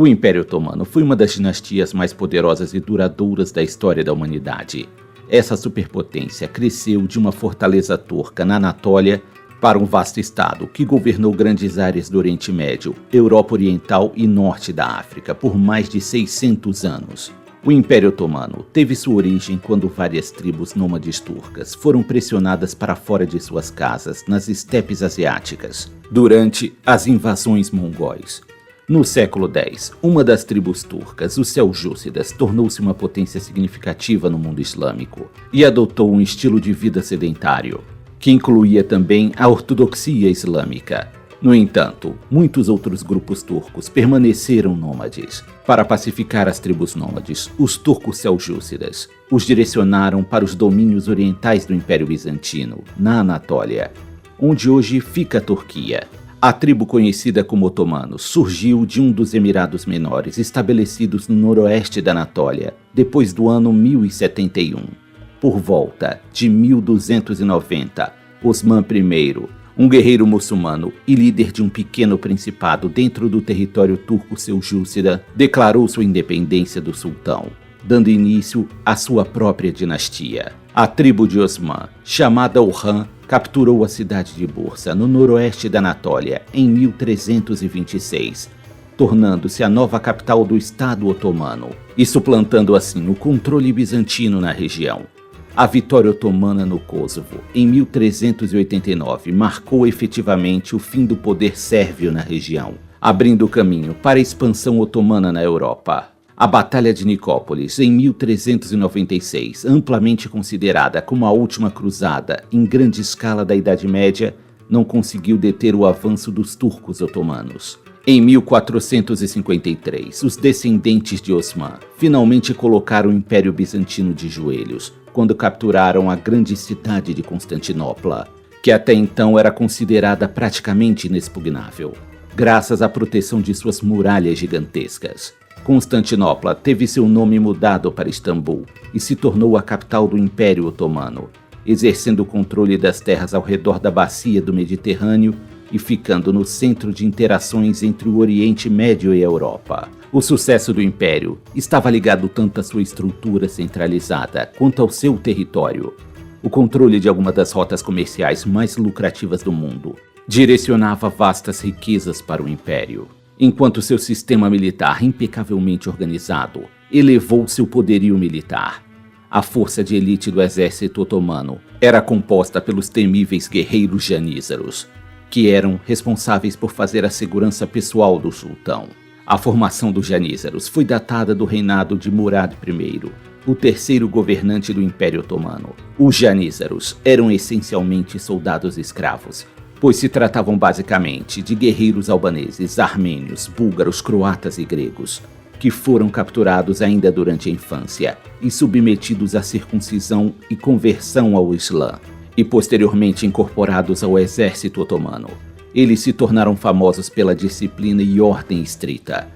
O Império Otomano foi uma das dinastias mais poderosas e duradouras da história da humanidade. Essa superpotência cresceu de uma fortaleza turca na Anatólia para um vasto estado que governou grandes áreas do Oriente Médio, Europa Oriental e Norte da África por mais de 600 anos. O Império Otomano teve sua origem quando várias tribos nômades turcas foram pressionadas para fora de suas casas nas estepes asiáticas, durante as invasões mongóis. No século X, uma das tribos turcas, os Seljúcidas, tornou-se uma potência significativa no mundo islâmico e adotou um estilo de vida sedentário, que incluía também a ortodoxia islâmica. No entanto, muitos outros grupos turcos permaneceram nômades. Para pacificar as tribos nômades, os turcos seljúcidas os direcionaram para os domínios orientais do Império Bizantino, na Anatólia, onde hoje fica a Turquia. A tribo conhecida como otomanos surgiu de um dos Emirados Menores estabelecidos no noroeste da Anatólia, depois do ano 1071. Por volta de 1290, Osman I, um guerreiro muçulmano e líder de um pequeno principado dentro do território turco-seljúcida, declarou sua independência do sultão, dando início à sua própria dinastia. A tribo de Osman, chamada Orhan, capturou a cidade de Bursa, no noroeste da Anatólia, em 1326, tornando-se a nova capital do Estado Otomano e suplantando assim o controle bizantino na região. A vitória otomana no Kosovo, em 1389, marcou efetivamente o fim do poder sérvio na região, abrindo caminho para a expansão otomana na Europa. A Batalha de Nicópolis, em 1396, amplamente considerada como a última cruzada em grande escala da Idade Média, não conseguiu deter o avanço dos turcos otomanos. Em 1453, os descendentes de Osman finalmente colocaram o Império Bizantino de joelhos, quando capturaram a grande cidade de Constantinopla, que até então era considerada praticamente inexpugnável, graças à proteção de suas muralhas gigantescas. Constantinopla teve seu nome mudado para Istambul e se tornou a capital do Império Otomano, exercendo o controle das terras ao redor da bacia do Mediterrâneo e ficando no centro de interações entre o Oriente Médio e a Europa. O sucesso do Império estava ligado tanto à sua estrutura centralizada quanto ao seu território. O controle de algumas das rotas comerciais mais lucrativas do mundo direcionava vastas riquezas para o Império, enquanto seu sistema militar impecavelmente organizado elevou seu poderio militar. A força de elite do exército otomano era composta pelos temíveis guerreiros janízaros, que eram responsáveis por fazer a segurança pessoal do sultão. A formação dos janízaros foi datada do reinado de Murad I, o terceiro governante do Império Otomano. Os janízaros eram essencialmente soldados escravos, pois se tratavam basicamente de guerreiros albaneses, armênios, búlgaros, croatas e gregos, que foram capturados ainda durante a infância e submetidos à circuncisão e conversão ao Islã, e posteriormente incorporados ao exército otomano. Eles se tornaram famosos pela disciplina e ordem estrita.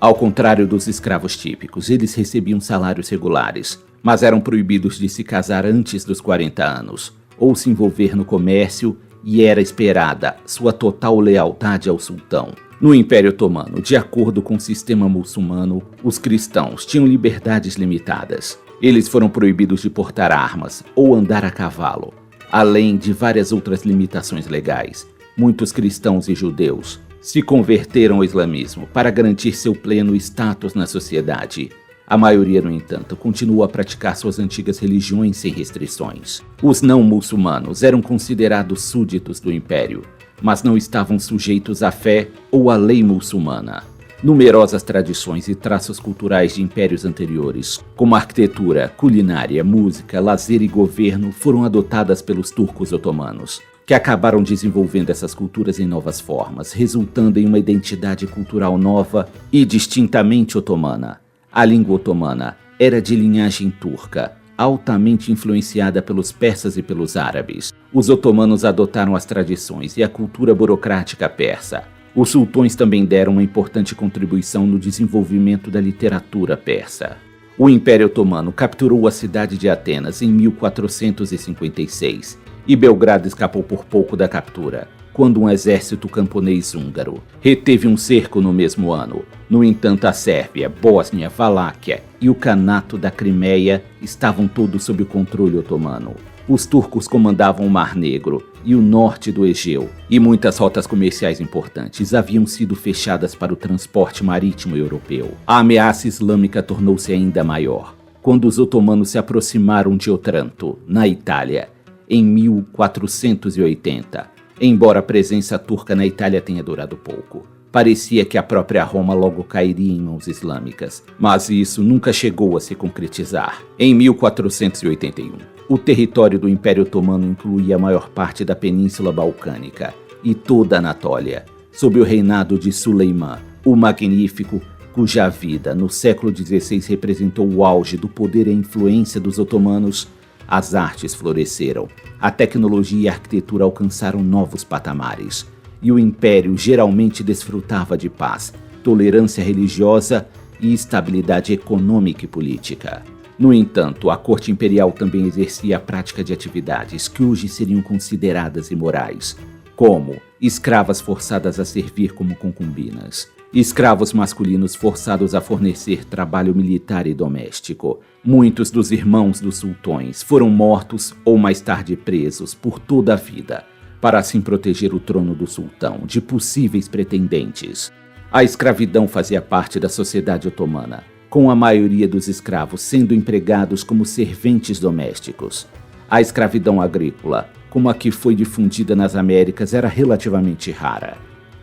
Ao contrário dos escravos típicos, eles recebiam salários regulares, mas eram proibidos de se casar antes dos 40 anos, ou se envolver no comércio, e era esperada sua total lealdade ao sultão. No Império Otomano, de acordo com o sistema muçulmano, os cristãos tinham liberdades limitadas. Eles foram proibidos de portar armas ou andar a cavalo, além de várias outras limitações legais. Muitos cristãos e judeus se converteram ao islamismo para garantir seu pleno status na sociedade. A maioria, no entanto, continua a praticar suas antigas religiões sem restrições. Os não-muçulmanos eram considerados súditos do império, mas não estavam sujeitos à fé ou à lei muçulmana. Numerosas tradições e traços culturais de impérios anteriores, como arquitetura, culinária, música, lazer e governo, foram adotadas pelos turcos otomanos, que acabaram desenvolvendo essas culturas em novas formas, resultando em uma identidade cultural nova e distintamente otomana. A língua otomana era de linhagem turca, altamente influenciada pelos persas e pelos árabes. Os otomanos adotaram as tradições e a cultura burocrática persa. Os sultões também deram uma importante contribuição no desenvolvimento da literatura persa. O Império Otomano capturou a cidade de Atenas em 1456 e Belgrado escapou por pouco da captura. quando um exército camponês húngaro reteve um cerco no mesmo ano. No entanto, a Sérvia, Bósnia, Valáquia e o Kanato da Crimeia estavam todos sob o controle otomano. Os turcos comandavam o Mar Negro e o norte do Egeu, e muitas rotas comerciais importantes haviam sido fechadas para o transporte marítimo europeu. A ameaça islâmica tornou-se ainda maior quando os otomanos se aproximaram de Otranto, na Itália, em 1480. Embora a presença turca na Itália tenha durado pouco, parecia que a própria Roma logo cairia em mãos islâmicas, mas isso nunca chegou a se concretizar. Em 1481, o território do Império Otomano incluía a maior parte da Península Balcânica e toda a Anatólia, sob o reinado de Suleimã, o Magnífico, cuja vida no século XVI representou o auge do poder e a influência dos otomanos. As artes floresceram, a tecnologia e a arquitetura alcançaram novos patamares, e o império geralmente desfrutava de paz, tolerância religiosa e estabilidade econômica e política. No entanto, a corte imperial também exercia a prática de atividades que hoje seriam consideradas imorais, como escravas forçadas a servir como concubinas, escravos masculinos forçados a fornecer trabalho militar e doméstico. Muitos dos irmãos dos sultões foram mortos ou mais tarde presos por toda a vida, para assim proteger o trono do sultão de possíveis pretendentes. A escravidão fazia parte da sociedade otomana, com a maioria dos escravos sendo empregados como serventes domésticos. A escravidão agrícola, como a que foi difundida nas Américas, era relativamente rara.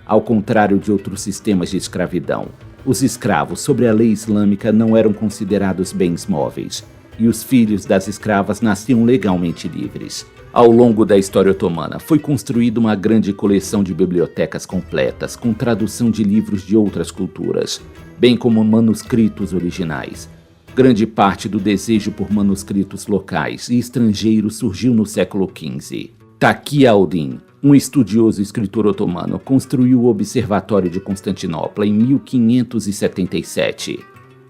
Ao contrário de outros sistemas de escravidão, os escravos sob a lei islâmica não eram considerados bens móveis, e os filhos das escravas nasciam legalmente livres. Ao longo da história otomana, foi construída uma grande coleção de bibliotecas completas com tradução de livros de outras culturas, bem como manuscritos originais. Grande parte do desejo por manuscritos locais e estrangeiros surgiu no século XV. Taqi al-Din, um estudioso escritor otomano, construiu o Observatório de Constantinopla em 1577,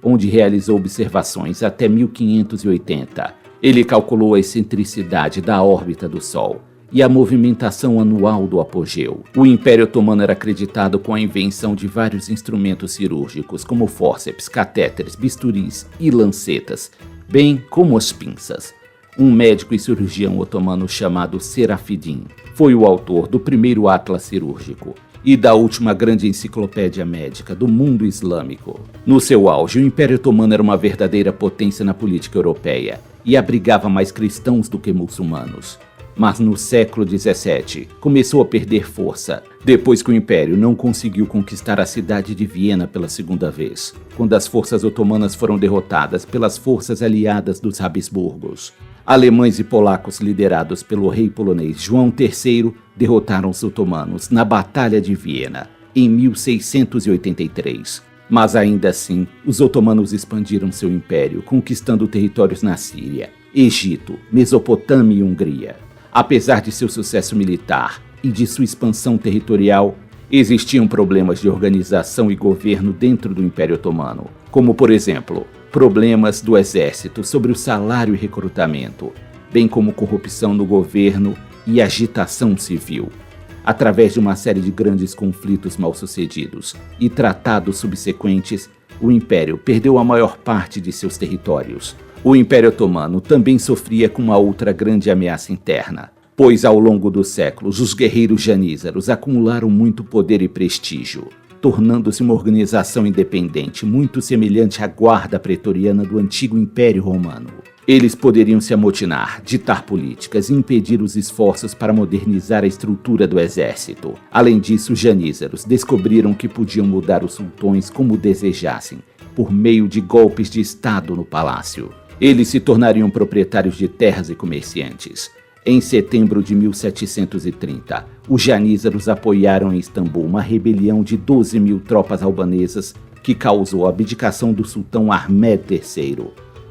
onde realizou observações até 1580. Ele calculou a excentricidade da órbita do Sol e a movimentação anual do apogeu. O Império Otomano era acreditado com a invenção de vários instrumentos cirúrgicos, como fórceps, catéteres, bisturis e lancetas, bem como as pinças. Um médico e cirurgião otomano chamado Serafidin foi o autor do primeiro atlas cirúrgico e da última grande enciclopédia médica do mundo islâmico. No seu auge, o Império Otomano era uma verdadeira potência na política europeia e abrigava mais cristãos do que muçulmanos. Mas no século XVII começou a perder força, depois que o Império não conseguiu conquistar a cidade de Viena pela segunda vez, quando as forças otomanas foram derrotadas pelas forças aliadas dos Habsburgos. Alemães e polacos liderados pelo rei polonês João III derrotaram os otomanos na Batalha de Viena, em 1683. Mas ainda assim, os otomanos expandiram seu império, conquistando territórios na Síria, Egito, Mesopotâmia e Hungria. Apesar de seu sucesso militar e de sua expansão territorial, existiam problemas de organização e governo dentro do Império Otomano, como, por exemplo, problemas do exército sobre o salário e recrutamento, bem como corrupção no governo e agitação civil. Através de uma série de grandes conflitos mal-sucedidos e tratados subsequentes, o Império perdeu a maior parte de seus territórios. O Império Otomano também sofria com uma outra grande ameaça interna, pois ao longo dos séculos os guerreiros janízaros acumularam muito poder e prestígio, tornando-se uma organização independente muito semelhante à guarda pretoriana do antigo Império Romano. Eles poderiam se amotinar, ditar políticas e impedir os esforços para modernizar a estrutura do exército. Além disso, os janízaros descobriram que podiam mudar os sultões como desejassem, por meio de golpes de estado no palácio. Eles se tornariam proprietários de terras e comerciantes. Em setembro de 1730, os janízaros apoiaram em Istambul uma rebelião de 12.000 tropas albanesas que causou a abdicação do sultão Ahmed III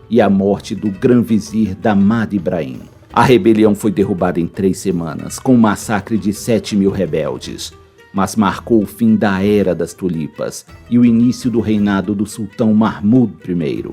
e a morte do grão-vizir Damad Ibrahim. A rebelião foi derrubada em 3 semanas, com o massacre de 7.000 rebeldes, mas marcou o fim da Era das Tulipas e o início do reinado do sultão Mahmud I.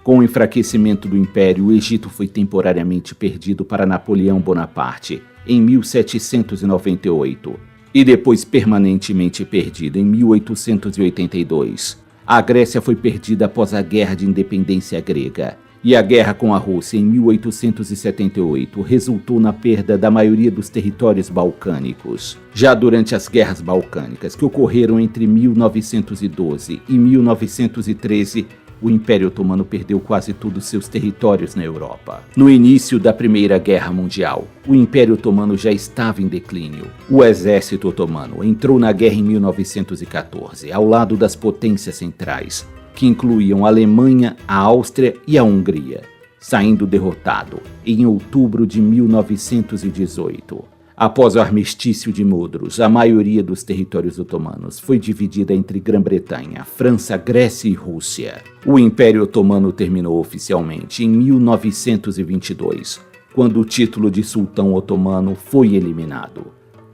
Com o enfraquecimento do Império, o Egito foi temporariamente perdido para Napoleão Bonaparte em 1798. e depois permanentemente perdida em 1882. A Grécia foi perdida após a Guerra de Independência Grega, e a guerra com a Rússia em 1878 resultou na perda da maioria dos territórios balcânicos. Já durante as guerras balcânicas, que ocorreram entre 1912 e 1913, o Império Otomano perdeu quase todos seus territórios na Europa. No início da Primeira Guerra Mundial, o Império Otomano já estava em declínio. O exército otomano entrou na guerra em 1914, ao lado das potências centrais, que incluíam a Alemanha, a Áustria e a Hungria, saindo derrotado em outubro de 1918. Após o armistício de Mudros, a maioria dos territórios otomanos foi dividida entre Grã-Bretanha, França, Grécia e Rússia. O Império Otomano terminou oficialmente em 1922, quando o título de sultão otomano foi eliminado.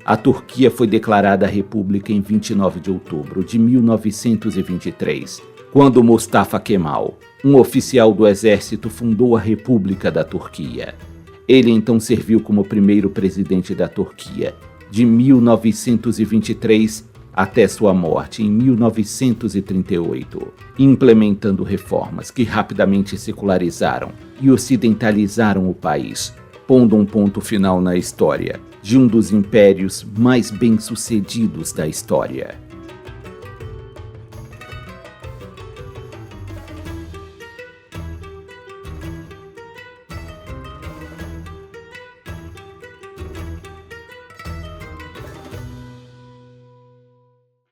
A Turquia foi declarada república em 29 de outubro de 1923, quando Mustafa Kemal, um oficial do exército, fundou a República da Turquia. Ele então serviu como primeiro presidente da Turquia, de 1923 até sua morte em 1938, implementando reformas que rapidamente secularizaram e ocidentalizaram o país, pondo um ponto final na história de um dos impérios mais bem-sucedidos da história.